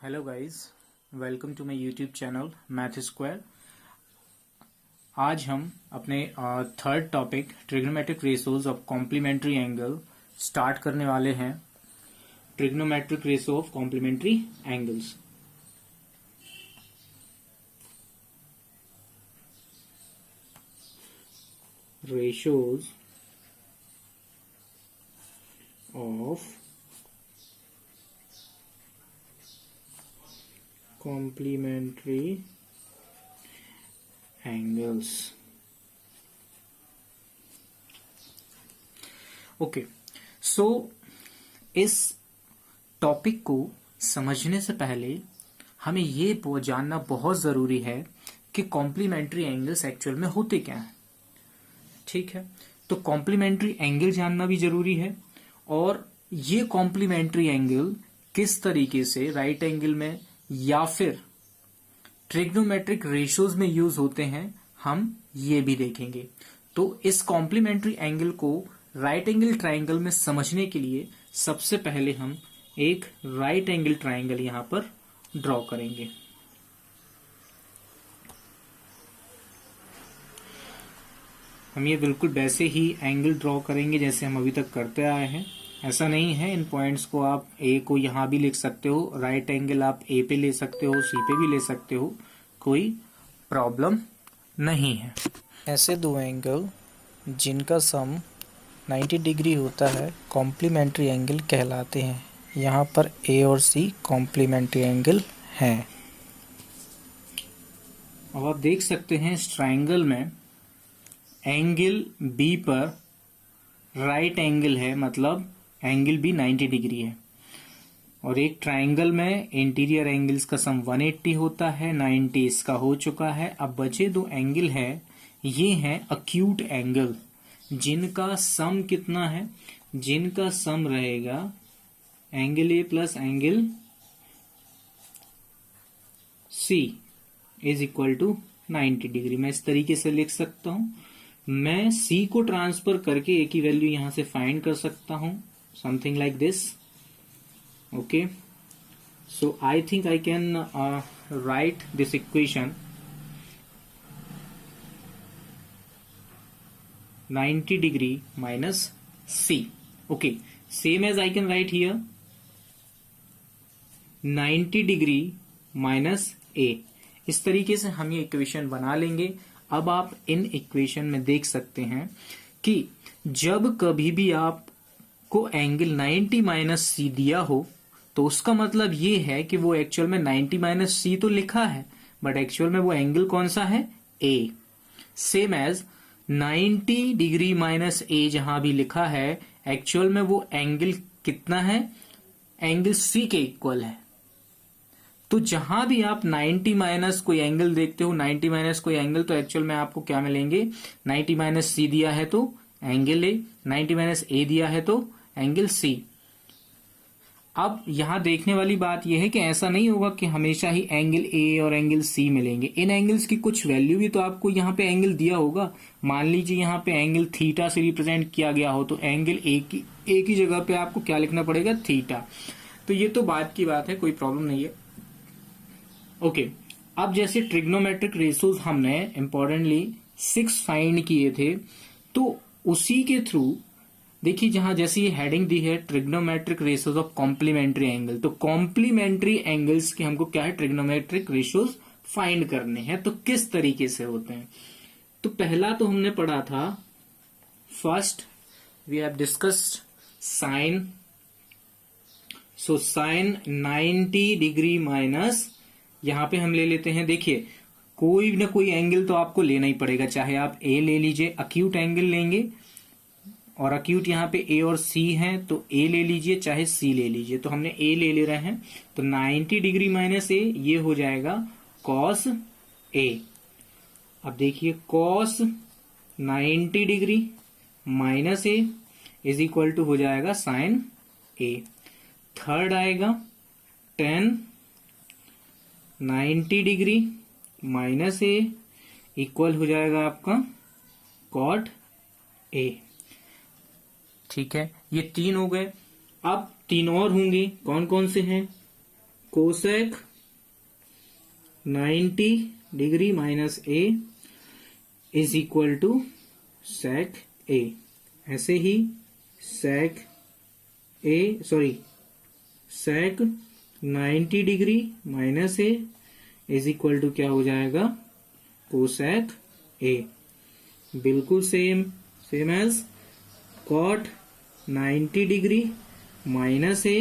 Hello guys, welcome to my YouTube channel math square. आज हम अपने third topic trigonometric ratios of complementary angle start करने वाले हैं। Trigonometric ratio of complementary angles. Ratios of complementary angles। Okay, so इस टॉपिक को समझने से पहले हमें ये जानना बहुत जरूरी है कि कॉम्प्लीमेंट्री एंगल्स एक्चुअल में होते क्या हैं। ठीक है, तो कॉम्प्लीमेंट्री एंगल जानना भी जरूरी है और ये कॉम्प्लीमेंट्री एंगल किस तरीके से राइट एंगल में या फिर ट्रिग्नोमेट्रिक रेशोज में यूज होते हैं हम ये भी देखेंगे। तो इस कॉम्प्लीमेंट्री एंगल को राइट एंगल ट्रायंगल में समझने के लिए सबसे पहले हम एक राइट एंगल ट्रायंगल यहां पर ड्रॉ करेंगे। हम ये बिल्कुल वैसे ही एंगल ड्रॉ करेंगे जैसे हम अभी तक करते आए हैं। ऐसा नहीं है, इन पॉइंट्स को आप ए को यहां भी लिख सकते हो, राइट एंगल आप ए पे ले सकते हो, सी पे भी ले सकते हो, कोई प्रॉब्लम नहीं है। ऐसे दो एंगल जिनका सम 90 डिग्री होता है कॉम्प्लीमेंट्री एंगल कहलाते हैं। यहाँ पर ए और सी कॉम्प्लीमेंट्री एंगल हैं। अब आप देख सकते हैं इस ट्राइंगल में एंगल बी पर राइट एंगल है, मतलब एंगल बी 90 डिग्री है। और एक ट्राइंगल में इंटीरियर एंगल्स का सम 180 होता है, 90 इसका हो चुका है। अब बचे दो एंगल है, ये हैं अक्यूट एंगल, जिनका सम कितना है, जिनका सम रहेगा angle A plus angle C is equal to 90 degree. मैं इस तरीके से लिख सकता हूं। मैं सी को ट्रांसफर करके ए की वैल्यू यहां से फाइंड कर सकता हूं, something like this. Okay, so I think I can write this equation 90 degree minus C. Okay, same as I can write here 90 degree minus A. इस तरीके से हम ये इक्वेशन बना लेंगे। अब आप इन इक्वेशन में देख सकते हैं कि जब कभी भी आप को एंगल 90 माइनस सी दिया हो तो उसका मतलब ये है कि वो एक्चुअल में 90 माइनस सी तो लिखा है, बट एक्चुअल में वो एंगल कौन सा है, ए। सेम एज 90 डिग्री माइनस ए जहां भी लिखा है, एक्चुअल में वो एंगल कितना है, एंगल सी के इक्वल है। तो जहां भी आप 90 माइनस कोई एंगल देखते हो, 90 माइनस कोई एंगल, तो एक्चुअल में आपको क्या मिलेंगे, 90 माइनस सी दिया है तो एंगल ए, 90 माइनस ए दिया है तो एंगल सी। अब यहां देखने वाली बात यह है कि ऐसा नहीं होगा कि हमेशा ही एंगल ए और एंगल सी मिलेंगे। इन एंगल्स की कुछ वैल्यू भी तो आपको यहां पे एंगल दिया होगा। मान लीजिए यहां पे एंगल थीटा से रिप्रेजेंट किया गया हो तो एंगल ए की जगह पे आपको क्या लिखना पड़ेगा, थीटा। तो ये तो बात की बात है, कोई प्रॉब्लम नहीं है। ओके, अब जैसे ट्रिग्नोमेट्रिक रेशोज हमने इंपॉर्टेंटली 6 फाइंड किए थे, तो उसी के थ्रू देखिए जहां जैसे ये हेडिंग दी है trigonometric ratios of complementary angle, तो कॉम्प्लीमेंट्री एंगल्स के हमको क्या है, ट्रिग्नोमेट्रिक रेशोज फाइंड करने हैं। तो किस तरीके से होते हैं, तो पहला तो हमने पढ़ा था, first we have discussed sine. So sine 90 degree minus, यहां पे हम ले लेते हैं, देखिए कोई ना कोई एंगल तो आपको लेना ही पड़ेगा, चाहे आप ए ले लीजिए, अक्यूट एंगल लेंगे, और अक्यूट यहाँ पे ए और सी हैं तो ए ले लीजिए चाहे सी ले लीजिए। तो हमने ए ले रहे हैं, तो 90 डिग्री माइनस ए ये हो जाएगा कॉस ए। अब देखिए cos 90 degree minus A is equal to हो जाएगा साइन ए। थर्ड आएगा tan 90 degree minus A equal हो जाएगा आपका कॉट ए। ठीक है, ये तीन हो गए। अब तीन और होंगे, कौन कौन से हैं, cosec 90 degree minus A is equal to sec A. ऐसे ही sec 90 degree minus A is equal to क्या हो जाएगा, कोसेक ए। बिल्कुल same as cot 90 degree minus A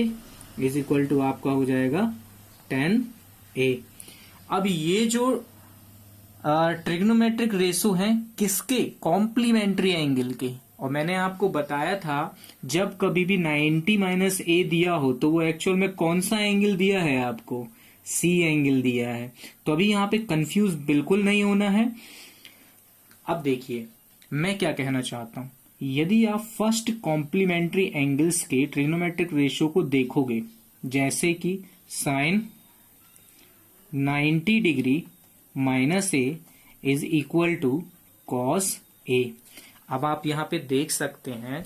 is equal to आपका हो जाएगा tan ए। अब ये जो ट्रिग्नोमेट्रिक रेशो है किसके, कॉम्प्लीमेंट्री एंगल के। और मैंने आपको बताया था जब कभी भी 90 माइनस ए दिया हो तो वो एक्चुअल में कौन सा एंगल दिया है आपको, सी एंगल दिया है। तो अभी यहाँ पे कंफ्यूज बिल्कुल नहीं होना है। अब देखिए मैं क्या कहना चाहता हूं, यदि आप फर्स्ट कॉम्प्लीमेंट्री एंगल्स के ट्रिग्नोमेट्रिक रेशियो को देखोगे, जैसे कि sine 90 degree minus A is equal to cos A. अब आप यहां पे देख सकते हैं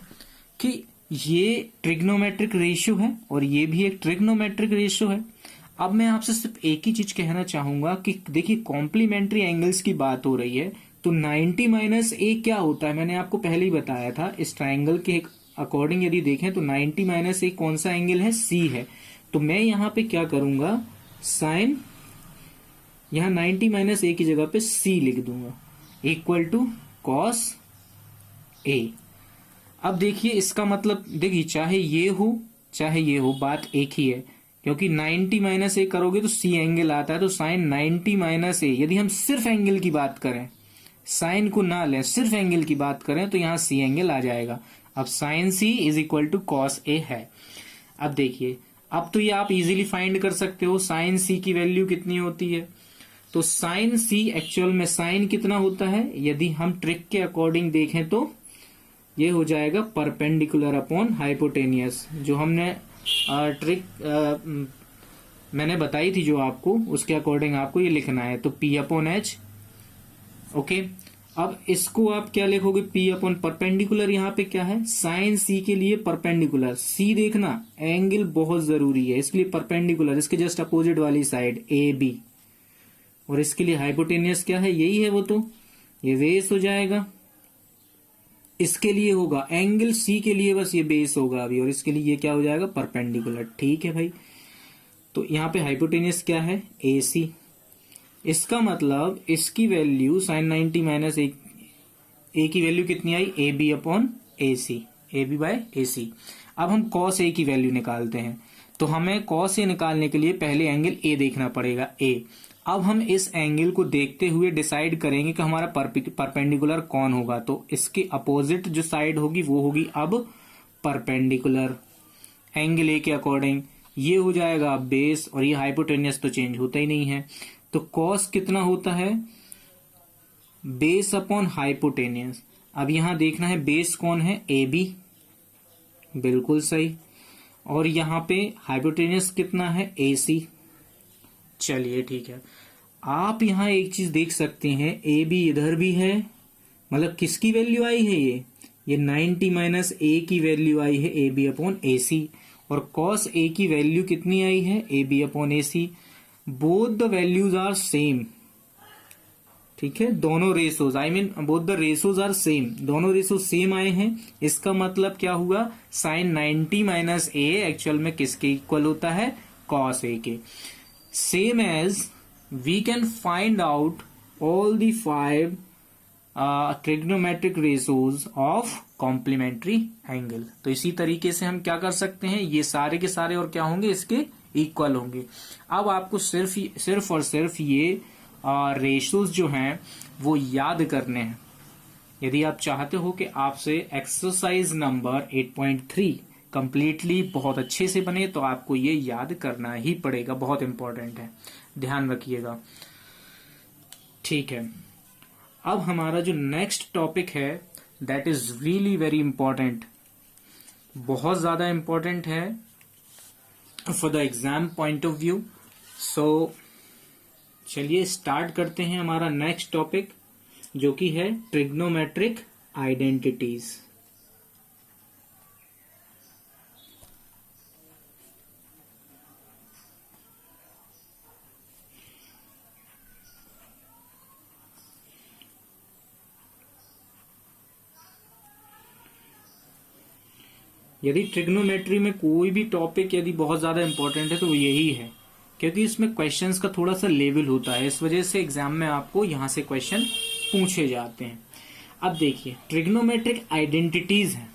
कि ये ट्रिग्नोमेट्रिक रेशियो है और ये भी एक ट्रिग्नोमेट्रिक रेशियो है। अब मैं आपसे सिर्फ एक ही चीज कहना चाहूंगा कि देखिए कॉम्प्लीमेंट्री एंगल्स की बात हो रही है तो 90 माइनस ए क्या होता है, मैंने आपको पहले ही बताया था। इस ट्राइंगल के अकॉर्डिंग यदि देखें तो 90 माइनस ए कौन सा एंगल है, सी है। तो मैं यहां पे क्या करूंगा, साइन यहां 90 माइनस ए की जगह पे सी लिख दूंगा इक्वल टू कॉस ए। अब देखिए इसका मतलब देखिए चाहे ये हो बात एक ही है, क्योंकि 90 माइनस ए करोगे तो सी एंगल आता है। तो साइन 90 माइनस ए, यदि हम सिर्फ एंगल की बात करें, साइन को ना लें, सिर्फ एंगल की बात करें तो यहां सी एंगल आ जाएगा। अब sine C is equal to cos A है। अब देखिए अब तो ये आप इजीली फाइंड कर सकते हो साइन सी की वैल्यू कितनी होती है। तो साइन सी एक्चुअल में साइन कितना होता है, यदि हम ट्रिक के अकॉर्डिंग देखें तो ये हो जाएगा परपेंडिकुलर अपॉन हाइपोटेनियस। जो हमने ट्रिक मैंने बताई थी जो आपको, उसके अकॉर्डिंग आपको ये लिखना है। तो P अपॉन एच, ओके। अब इसको आप क्या लिखोगे, P अपॉन परपेंडिकुलर, यहाँ पे क्या है साइन सी के लिए परपेंडिकुलर। सी देखना एंगल बहुत जरूरी है, इसके लिए परपेंडिकुलर, इसके जस्ट अपोजिट वाली साइड ए बी। और इसके लिए हाइपोटेनियस क्या है, यही है वो, तो ये बेस हो जाएगा। इसके लिए होगा एंगल सी के लिए बस ये बेस होगा अभी, और इसके लिए ये क्या हो जाएगा परपेंडिकुलर। ठीक है भाई, तो यहाँ पे हाइपोटेनियस क्या है ए सी। इसका मतलब इसकी वैल्यू साइन 90 माइनस ए की वैल्यू कितनी आई, A B upon A C, A B by A C. अब हम कॉस ए की वैल्यू निकालते हैं, तो हमें कॉस ए निकालने के लिए पहले एंगल ए देखना पड़ेगा, ए। अब हम इस एंगल को देखते हुए डिसाइड करेंगे कि हमारा परपेंडिकुलर कौन होगा। तो इसके अपोजिट जो साइड होगी वो होगी अब परपेंडिकुलर एंगल ए के अकॉर्डिंग। ये हो जाएगा बेस, और ये हाइपोटेनियस तो चेंज होता ही नहीं है। तो कॉस कितना होता है, बेस अपॉन हाइपोटेनियस। अब यहां देखना है बेस कौन है, ए बी, बिल्कुल सही। और यहां पे हाइपोटेनियस कितना है, ए सी। चलिए ठीक है, आप यहां एक चीज देख सकते हैं, ए बी इधर भी है, मतलब किसकी वैल्यू आई है, ये 90 माइनस ए की वैल्यू आई है ए बी अपॉन ए सी। और कॉस ए की वैल्यू कितनी आई है, A B upon A C. Both the values are same, ठीक है, दोनों ratios, I mean both the ratios are same, दोनों रेशो सेम आए हैं। इसका मतलब क्या हुआ, साइन 90 माइनस ए एक्चुअल में किसके इक्वल होता है, कॉस ए के। Same as we can find out all the 5 trigonometric ratios of complementary angle. तो इसी तरीके से हम क्या कर सकते हैं, ये सारे के सारे और क्या होंगे, इसके इक्वल होंगे। अब आपको सिर्फ और सिर्फ ये रेशोज जो हैं वो याद करने हैं। यदि आप चाहते हो कि आपसे एक्सरसाइज नंबर 8.3 कंप्लीटली बहुत अच्छे से बने तो आपको ये याद करना ही पड़ेगा, बहुत इंपॉर्टेंट है, ध्यान रखिएगा। ठीक है, अब हमारा जो नेक्स्ट टॉपिक है that is really very important, बहुत ज्यादा इंपॉर्टेंट है for the exam point of view. So चलिए स्टार्ट करते हैं हमारा नेक्स्ट टॉपिक, जो कि है ट्रिग्नोमेट्रिक आइडेंटिटीज। यदि ट्रिग्नोमेट्री में कोई भी टॉपिक यदि बहुत ज्यादा इंपॉर्टेंट है तो वो यही है, क्योंकि इसमें क्वेश्चंस का थोड़ा सा लेवल होता है, इस वजह से एग्जाम में आपको यहां से क्वेश्चन पूछे जाते हैं। अब देखिए ट्रिग्नोमेट्रिक आइडेंटिटीज है,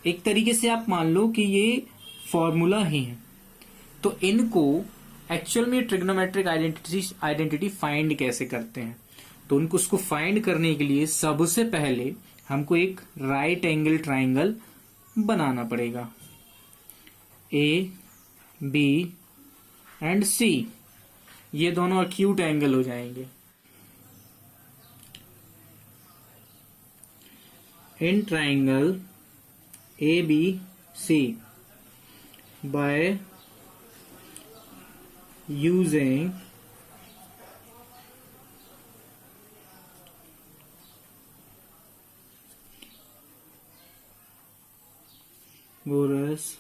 एक तरीके से आप मान लो कि ये फॉर्मूला ही है, तो इनको एक्चुअल में ट्रिग्नोमेट्रिक आइडेंटिटी फाइंड कैसे करते हैं, तो उनको उसको फाइंड करने के लिए सबसे पहले हमको एक राइट एंगल ट्राइंगल बनाना पड़ेगा। ए बी एंड सी, ये दोनों एक्यूट एंगल हो जाएंगे। In triangle A B C by using Pythagoras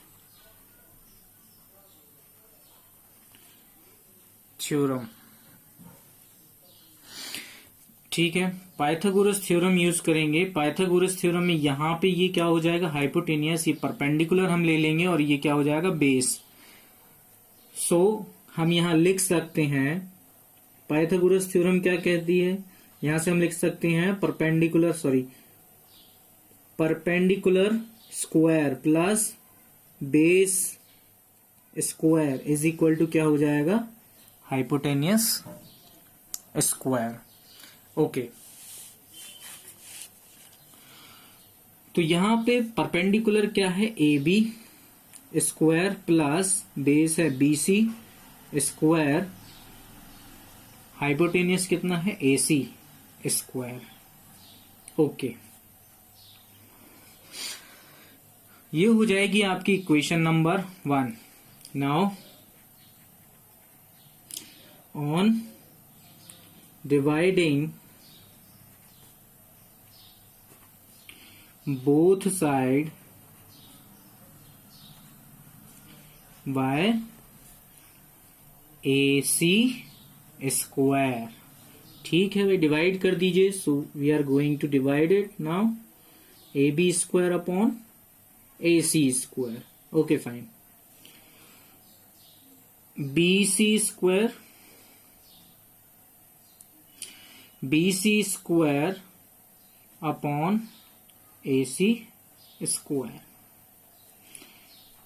theorem. ठीक है, पाइथागोरस थ्योरम यूज करेंगे। पाइथागोरस थ्योरम में यहां पे ये क्या हो जाएगा, हाइपोटेनियस, ये परपेंडिकुलर हम ले लेंगे और ये क्या हो जाएगा, बेस। सो हम यहां लिख सकते हैं पाइथागोरस थ्योरम क्या कहती है, यहां से हम लिख सकते हैं perpendicular square plus base square is equal to क्या हो जाएगा, हाइपोटेनियस स्क्वायर। ओके, तो यहां पे परपेंडिकुलर क्या है, A B square plus base है बी सी स्क्वायर, हाइपोटेनियस कितना है, ए सी स्क्वायर। ओके, ये हो जाएगी आपकी equation number 1। Now on dividing both side by A C square. ठीक है भाई, डिवाइड कर दीजिए। So we are going to divide it now, A B square upon A C square. Okay fine, B C square upon A C square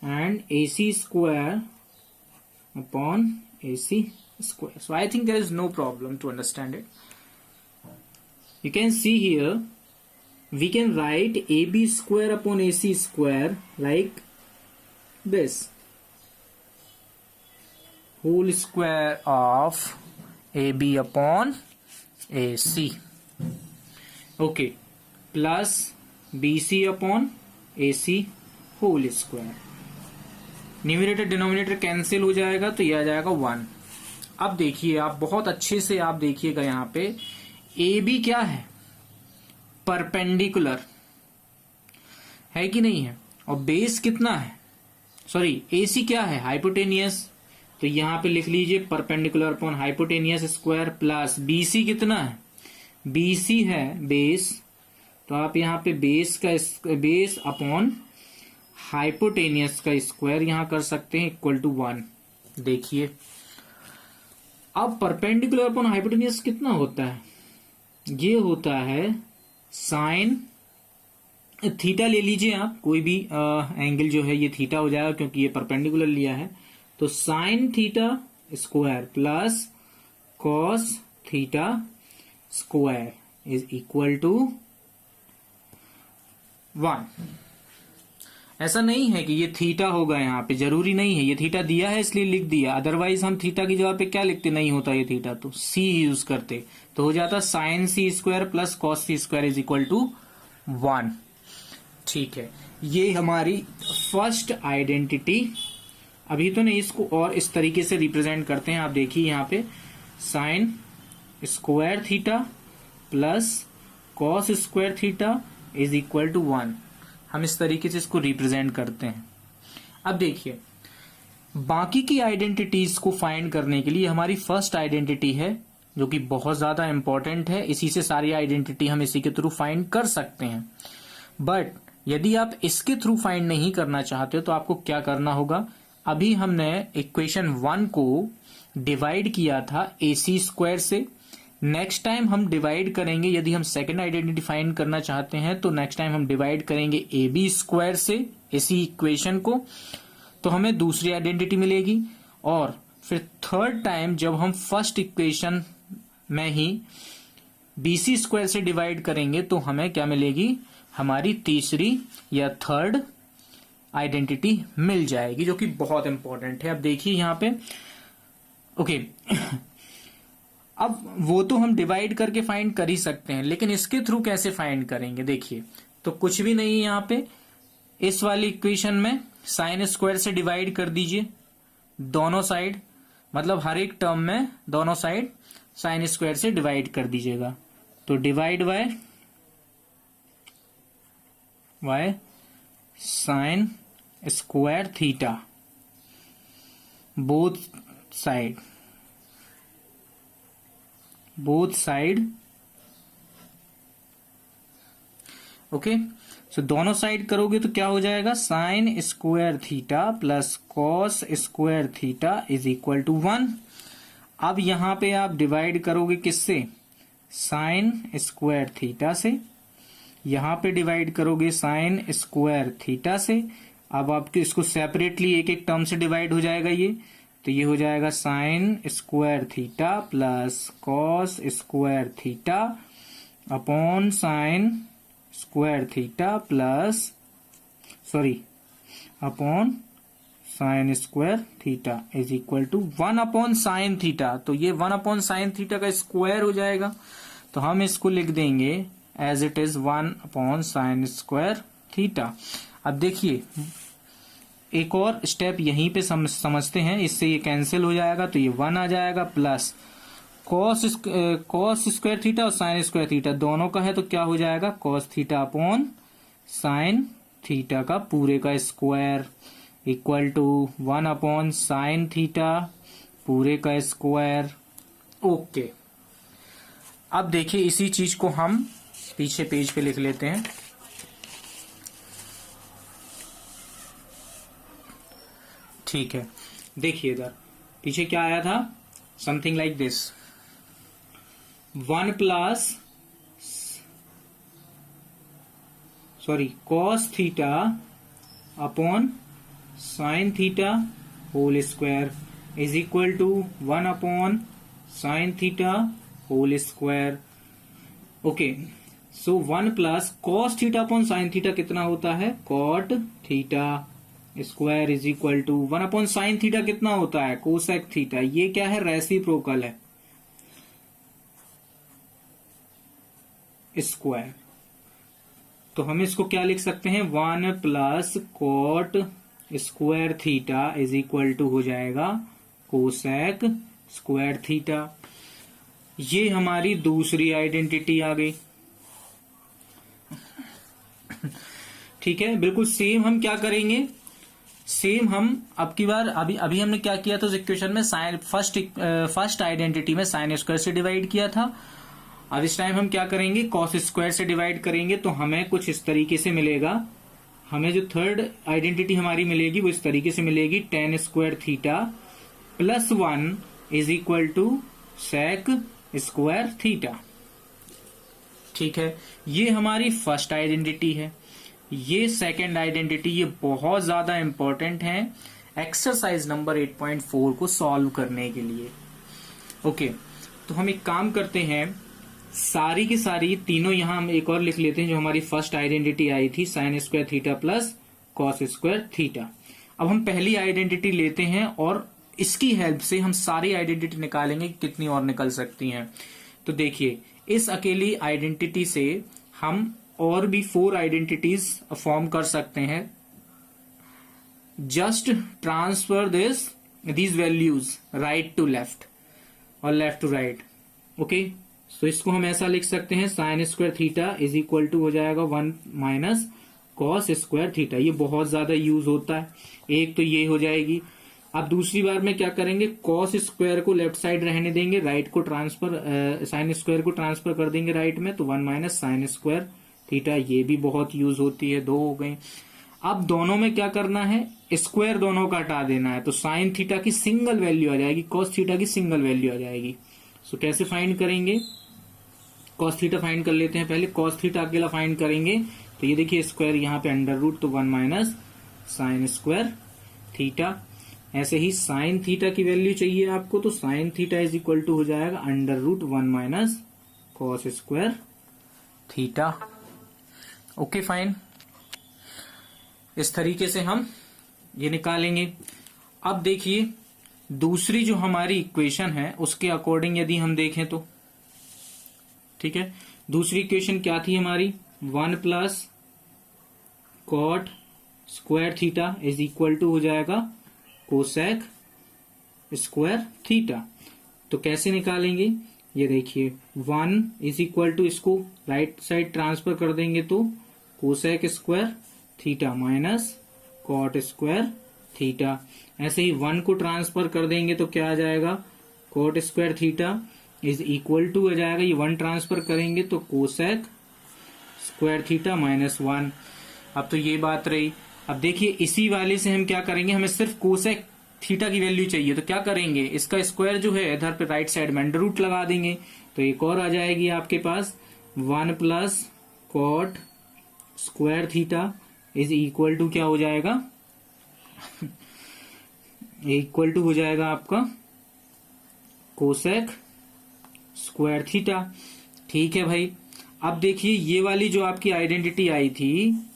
and AC square upon AC square. So I think there is no problem to understand it. You can see here, we can write AB square upon AC square like this. Whole square of AB upon AC. Okay. Plus BC upon AC whole square. Numerator denominator cancel हो जाएगा तो ये आ जाएगा 1। अब देखिए आप बहुत अच्छे से आप देखिएगा, यहां पे ए बी क्या है, परपेंडिकुलर है कि नहीं है, और बेस कितना है, सॉरी ए सी क्या है, हाइपोटेनियस। तो यहां पे लिख लीजिए perpendicular upon hypotenuse square plus B C कितना है, बी सी है बेस, तो आप यहां पे बेस अपॉन हाइपोटेनियस का स्क्वायर यहां कर सकते हैं इक्वल टू 1। देखिए अब परपेंडिकुलर अपॉन हाइपोटेनियस कितना होता है, ये होता है साइन थीटा। ले लीजिए आप कोई भी एंगल जो है, ये थीटा हो जाएगा क्योंकि ये परपेंडिकुलर लिया है, तो sine theta square plus cos theta square is equal to 1। ऐसा नहीं है कि ये थीटा होगा, यहाँ पे जरूरी नहीं है, ये थीटा दिया है इसलिए लिख दिया, अदरवाइज हम थीटा की जगह पे क्या लिखते, नहीं होता ये थीटा तो सी यूज करते, तो हो जाता sine C square plus cos C square is equal to 1। ठीक है, ये हमारी फर्स्ट आइडेंटिटी। अभी तो नहीं, इसको और इस तरीके से रिप्रेजेंट करते हैं। आप देखिए यहाँ पे sine square theta plus cos square theta is equal to 1। हम इस तरीके से इसको रिप्रेजेंट करते हैं। अब देखिए बाकी की आइडेंटिटीज को फाइंड करने के लिए हमारी फर्स्ट आइडेंटिटी है जो कि बहुत ज्यादा इंपॉर्टेंट है, इसी से सारी आइडेंटिटी हम इसी के थ्रू फाइंड कर सकते हैं। बट यदि आप इसके थ्रू फाइंड नहीं करना चाहते हो तो आपको क्या करना होगा, अभी हमने इक्वेशन 1 को डिवाइड किया था AC स्क्वायर से। नेक्स्ट टाइम हम डिवाइड करेंगे, यदि हम सेकेंड आइडेंटिटी फाइंड करना चाहते हैं तो नेक्स्ट टाइम हम डिवाइड करेंगे AB स्क्वायर से इसी इक्वेशन को, तो हमें दूसरी आइडेंटिटी मिलेगी। और फिर थर्ड टाइम जब हम फर्स्ट इक्वेशन में ही BC स्क्वायर से डिवाइड करेंगे तो हमें क्या मिलेगी, हमारी तीसरी या थर्ड आइडेंटिटी मिल जाएगी, जो कि बहुत इंपॉर्टेंट है। अब देखिए यहां पे ओके अब वो तो हम डिवाइड करके फाइंड कर ही सकते हैं, लेकिन इसके थ्रू कैसे फाइंड करेंगे। देखिए तो कुछ भी नहीं है यहां पे, इस वाली इक्वेशन में साइन स्क्वायर से डिवाइड कर दीजिए दोनों साइड, मतलब हर एक टर्म में दोनों साइड साइन स्क्वायर से डिवाइड कर दीजिएगा। तो divide by sine square theta both side okay. So दोनों साइड करोगे तो क्या हो जाएगा, sine square theta plus cos square theta is equal to 1। अब यहां पे आप डिवाइड करोगे किससे, साइन स्क्वायर थीटा से, यहां पे डिवाइड करोगे साइन स्क्वायर थीटा से। अब आपके इसको सेपरेटली एक एक टर्म से डिवाइड हो जाएगा ये, तो ये हो जाएगा sine square theta plus cos square theta upon sine square theta plus upon sine square theta is equal to 1 upon sine theta. तो ये 1 अपॉन साइन थीटा का स्क्वायर हो जाएगा, तो हम इसको लिख देंगे as it is 1 upon sine square theta. अब देखिए एक और स्टेप यहीं पे समझते हैं, इससे ये कैंसिल हो जाएगा तो ये 1 आ जाएगा, प्लस कॉस स्क्वायर थीटा और साइन स्क्वायर थीटा दोनों का है तो क्या हो जाएगा, cos theta upon sine theta का पूरे का square equal to 1 upon sine theta पूरे का स्क्वायर। ओके अब देखिए इसी चीज को हम पीछे पेज पे लिख लेते हैं। ठीक है, देखिए इधर पीछे क्या आया था, something like this, 1 plus cos theta upon sine theta whole square is equal to 1 upon sine theta whole square. Okay so 1 plus cos theta upon sine theta कितना होता है, cot theta square is equal to 1 upon sine theta कितना होता है, cosec theta. ये क्या है, reciprocal है स्क्वायर, तो हम इसको क्या लिख सकते हैं, 1 plus cot square theta is equal to हो जाएगा कोसेक स्क्वायर थीटा। ये हमारी दूसरी आइडेंटिटी आ गई। ठीक है, बिल्कुल सेम हम क्या करेंगे, सेम हम अब की बार अभी हमने क्या किया था उस इक्वेशन में, साइन फर्स्ट आइडेंटिटी में साइन स्क्वायर से डिवाइड किया था। अब इस टाइम हम क्या करेंगे, कॉस स्क्वायर से डिवाइड करेंगे, तो हमें कुछ इस तरीके से मिलेगा। हमें जो थर्ड आइडेंटिटी हमारी मिलेगी वो इस तरीके से मिलेगी, tan square theta plus 1 is equal to sec square theta. ठीक है, ये हमारी फर्स्ट आइडेंटिटी है। ये सेकंड आइडेंटिटी, ये बहुत ज्यादा इंपॉर्टेंट है एक्सरसाइज नंबर 8.4 को सॉल्व करने के लिए। ओके, तो हम एक काम करते हैं, सारी की सारी तीनों यहां हम एक और लिख लेते हैं। जो हमारी फर्स्ट आइडेंटिटी आई थी sign square theta plus cos square theta. अब हम पहली आइडेंटिटी लेते हैं और इसकी हेल्प से हम सारी आइडेंटिटी निकालेंगे, कितनी और निकल सकती हैं। तो देखिए, इस अकेली आइडेंटिटी से हम और भी 4 आइडेंटिटीज फॉर्म कर सकते हैं। Just transfer these values right to left और लेफ्ट टू राइट। ओके, तो इसको हम ऐसा लिख सकते हैं, sine square theta is equal to हो जाएगा 1 माइनस कॉस स्क्वायर थीटा। ये बहुत ज्यादा यूज होता है, एक तो ये हो जाएगी। अब दूसरी बार में क्या करेंगे, कॉस स्क्वायर को लेफ्ट साइड रहने देंगे, राइट को ट्रांसफर साइन स्क्वायर को ट्रांसफर कर देंगे राइट में, तो 1 माइनस साइन स्क्वायर थीटा, ये भी बहुत यूज होती है, 2 हो गई। अब दोनों में क्या करना है, स्क्वायर दोनों का हटा देना है, तो साइन थीटा की सिंगल वैल्यू आ जाएगी, कॉस थीटा की सिंगल वैल्यू आ जाएगी। सो कैसे फाइंड करेंगे, कॉस थीटा फाइंड कर लेते हैं पहले। कॉस थीटा अकेला फाइंड करेंगे तो ये देखिए स्क्वायर यहाँ पे अंडर रूट, तो 1 माइनस साइन स्क्वायर थीटा। ऐसे ही साइन थीटा की वैल्यू चाहिए आपको, तो sine theta is equal to हो जाएगा under root 1 minus cos square theta. Okay fine, इस तरीके से हम ये निकालेंगे। अब देखिए दूसरी जो हमारी इक्वेशन है उसके अकॉर्डिंग यदि हम देखें तो, ठीक है, दूसरी इक्वेशन क्या थी हमारी, 1 plus cot square theta is equal to हो जाएगा कोसेक स्क्वायर थीटा। तो कैसे निकालेंगे, ये देखिए 1 इज इक्वल टू, इसको राइट साइड ट्रांसफर कर देंगे तो cosec square theta minus cot square theta. ऐसे ही 1 को ट्रांसफर कर देंगे तो क्या आ जाएगा, cot square theta is equal to आ जाएगा, ये 1 ट्रांसफर करेंगे तो कोसेक स्क्वायर थीटा माइनस 1। अब तो ये बात रही। अब देखिए इसी वाले से हम क्या करेंगे, हमें सिर्फ कोसेक थीटा की वैल्यू चाहिए, तो क्या करेंगे, इसका स्क्वायर जो है इधर पे राइट साइड में अंडर रूट लगा देंगे, तो एक और आ जाएगी आपके पास 1 plus cot square theta is equal to क्या हो जाएगा इक्वल टू हो जाएगा आपका कोसेक स्क्वायर थीटा। ठीक है भाई। अब देखिए ये वाली जो आपकी आइडेंटिटी आई थी,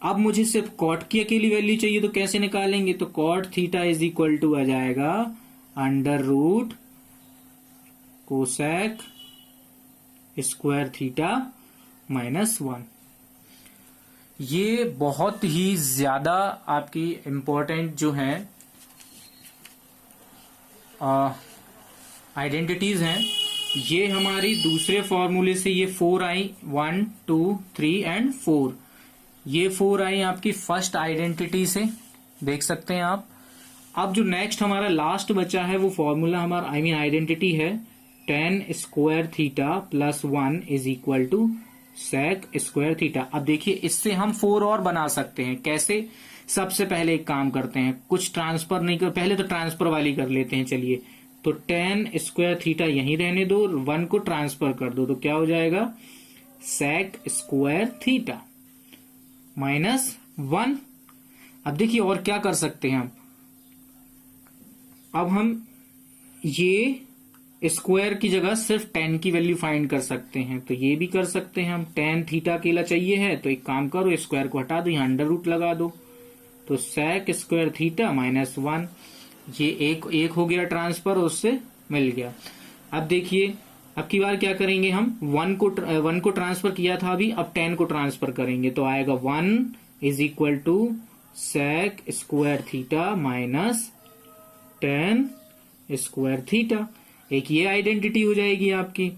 अब मुझे सिर्फ कॉट की अकेली वैल्यू चाहिए, तो कैसे निकालेंगे, तो cot theta is equal to आ जाएगा under root cosec square theta minus 1। ये बहुत ही ज्यादा आपकी इंपॉर्टेंट जो है आइडेंटिटीज हैं। ये हमारी दूसरे फॉर्मूले से ये 4 आई, 1 2 3 एंड 4, ये 4 आई आपकी फर्स्ट आइडेंटिटी से, देख सकते हैं आप। अब जो नेक्स्ट हमारा लास्ट बचा है वो फॉर्मूला हमारा आइडेंटिटी है tan square theta plus 1 is equal to sec square theta. अब देखिए इससे हम 4 और बना सकते हैं। कैसे, सबसे पहले एक काम करते हैं, कुछ ट्रांसफर नहीं कर, पहले तो ट्रांसफर वाली कर लेते हैं। चलिए, तो tan स्क्वायर थीटा यहीं रहने दो, 1 को ट्रांसफर कर दो, तो क्या हो जाएगा सेक स्क्वायर थीटा माइनस 1। अब देखिए और क्या कर सकते हैं हम, अब हम ये स्क्वायर की जगह सिर्फ tan की वैल्यू फाइंड कर सकते हैं, तो ये भी कर सकते हैं हम। tan थीटा अकेला चाहिए है तो एक काम करो, स्क्वायर को हटा दो, यहां अंडर रूट लगा दो, तो सेक स्क्वायर थीटा माइनस 1, ये एक हो गया ट्रांसफर, उससे मिल गया। अब देखिए अब की बार क्या करेंगे हम, 1 को ट्रांसफर किया था अभी, अब 10 को ट्रांसफर करेंगे, तो आएगा 1 is equal to sec square theta minus 10 square theta. एक ये आइडेंटिटी हो जाएगी आपकी।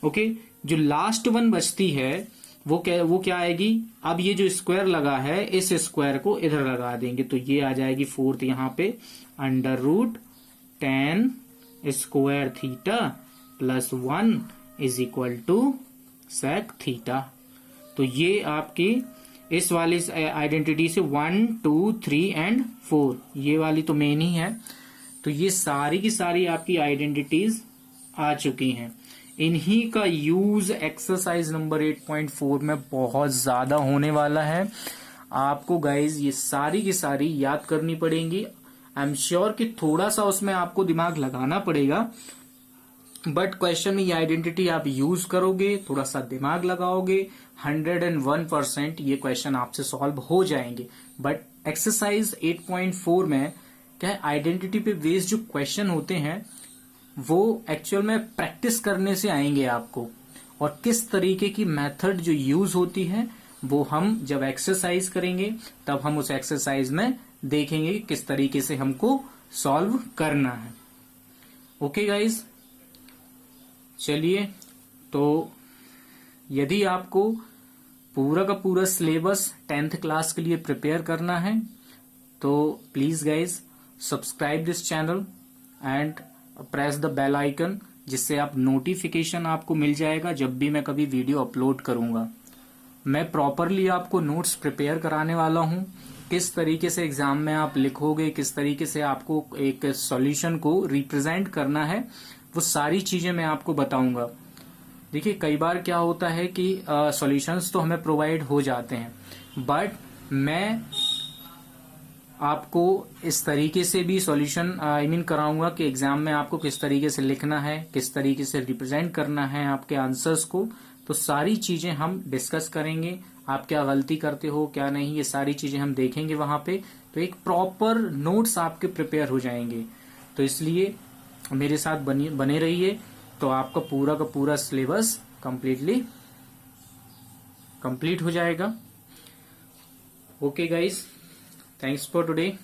ओके, जो लास्ट 1 बचती है वो क्या आएगी, अब ये जो स्क्वायर लगा है इस स्क्वायर को इधर लगा देंगे, तो ये आ जाएगी 4th यहाँ पे under root 10 square theta plus 1 is equal to sec theta. तो ये आपकी इस वाली आइडेंटिटी से 1 2 3 एंड 4, ये वाली तो मेन ही है। तो ये सारी की सारी आपकी आइडेंटिटीज आ चुकी हैं। इन्हीं का यूज एक्सरसाइज नंबर 8.4 में बहुत ज्यादा होने वाला है। आपको गाइज ये सारी की सारी याद करनी पड़ेंगी। आई एम श्योर कि थोड़ा सा उसमें आपको दिमाग लगाना पड़ेगा, बट क्वेश्चन में ये आइडेंटिटी आप यूज करोगे, थोड़ा सा दिमाग लगाओगे, 101% ये क्वेश्चन आपसे सॉल्व हो जाएंगे। बट एक्सरसाइज 8.4 में क्या है, आइडेंटिटी पे बेस्ड जो क्वेश्चन होते हैं वो एक्चुअल में प्रैक्टिस करने से आएंगे आपको, और किस तरीके की मेथड जो यूज होती है वो हम जब एक्सरसाइज करेंगे तब हम उस एक्सरसाइज में देखेंगे कि किस तरीके से हमको सॉल्व करना है। ओके गाइज, चलिए, तो यदि आपको पूरा का पूरा सिलेबस 10th क्लास के लिए प्रिपेयर करना है तो please guys subscribe this channel and press the bell icon, जिससे आप नोटिफिकेशन आपको मिल जाएगा जब भी मैं कभी वीडियो अपलोड करूंगा। मैं प्रॉपरली आपको नोट्स प्रिपेयर कराने वाला हूं। किस तरीके से एग्जाम में आप लिखोगे, किस तरीके से आपको एक सॉल्यूशन को रिप्रेजेंट करना है, वो सारी चीजें मैं आपको बताऊंगा। देखिए कई बार क्या होता है कि सॉल्यूशंस तो हमें प्रोवाइड हो जाते हैं, बट मैं आपको इस तरीके से भी सॉल्यूशन कराऊंगा कि एग्जाम में आपको किस तरीके से लिखना है, किस तरीके से रिप्रेजेंट करना है आपके आंसर्स को। तो सारी चीजें हम डिस्कस करेंगे। आप क्या गलती करते हो, क्या नहीं, ये सारी चीजें हम देखेंगे वहां पे। तो एक प्रॉपर नोट्स आपके प्रिपेयर हो जाएंगे। तो इसलिए मेरे साथ बने रहिए, तो आपका पूरा का पूरा सिलेबस कंप्लीट हो जाएगा। Okay guys, thanks for today.